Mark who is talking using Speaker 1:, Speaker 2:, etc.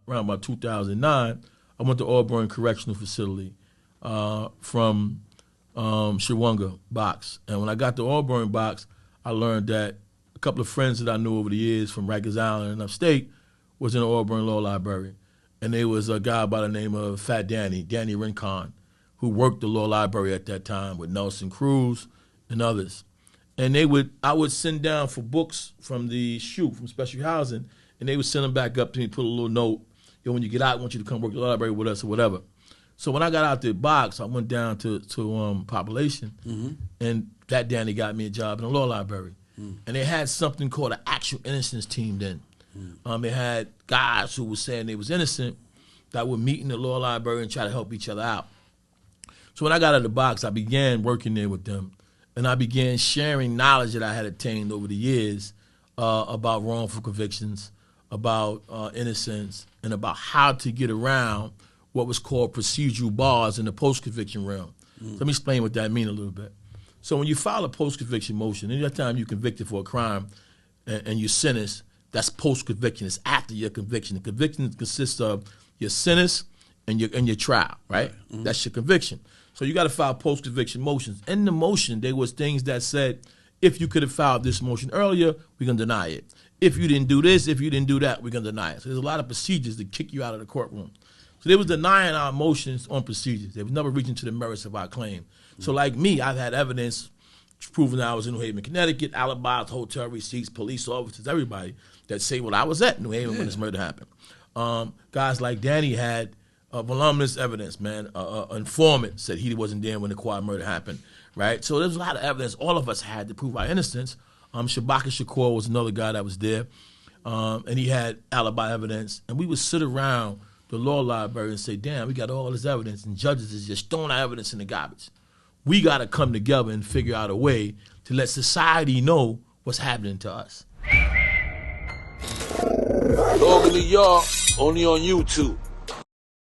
Speaker 1: around about 2009, I went to Auburn Correctional Facility from Shawanga box. And when I got to Auburn box, I learned that a couple of friends that I knew over the years from Rikers Island and upstate was in the Auburn Law Library. And there was a guy by the name of Fat Danny Rincon, who worked the law library at that time with Nelson Cruz and others. And I would send down for books from the SHU, from special housing, and they would send them back up to me, put a little note, when you get out, I want you to come work the law library with us or whatever. So when I got out the box, I went down to population, and Fat Danny got me a job in the law library. And they had something called an actual innocence team then. They had guys who were saying they was innocent that would meet in the law library and try to help each other out. So when I got out of the box, I began working there with them, and I began sharing knowledge that I had attained over the years about wrongful convictions, about innocence, and about how to get around what was called procedural bars in the post-conviction realm. So let me explain what that means a little bit. So when you file a post-conviction motion, any time you're convicted for a crime and you're sentenced, that's post-conviction. It's after your conviction. The conviction consists of your sentence and your trial, right? That's your conviction. So you got to file post-conviction motions. In the motion, there was things that said, if you could have filed this motion earlier, we're going to deny it. If you didn't do this, if you didn't do that, we're going to deny it. So there's a lot of procedures to kick you out of the courtroom. So they was denying our motions on procedures. They was never reaching to the merits of our claim. So like me, I've had evidence proving that I was in New Haven, Connecticut, alibis, hotel receipts, police officers, everybody that say, well, I was at New Haven when this murder happened. Guys like Danny had voluminous evidence, man. Informant said he wasn't there when the Quad murder happened, right? So there's a lot of evidence all of us had to prove our innocence. Shabaka Shakur was another guy that was there, and he had alibi evidence. And we would sit around the law library and say, damn, we got all this evidence, and judges is just throwing our evidence in the garbage. We got to come together and figure out a way to let society know what's happening to us.
Speaker 2: Locally, y'all, only on YouTube.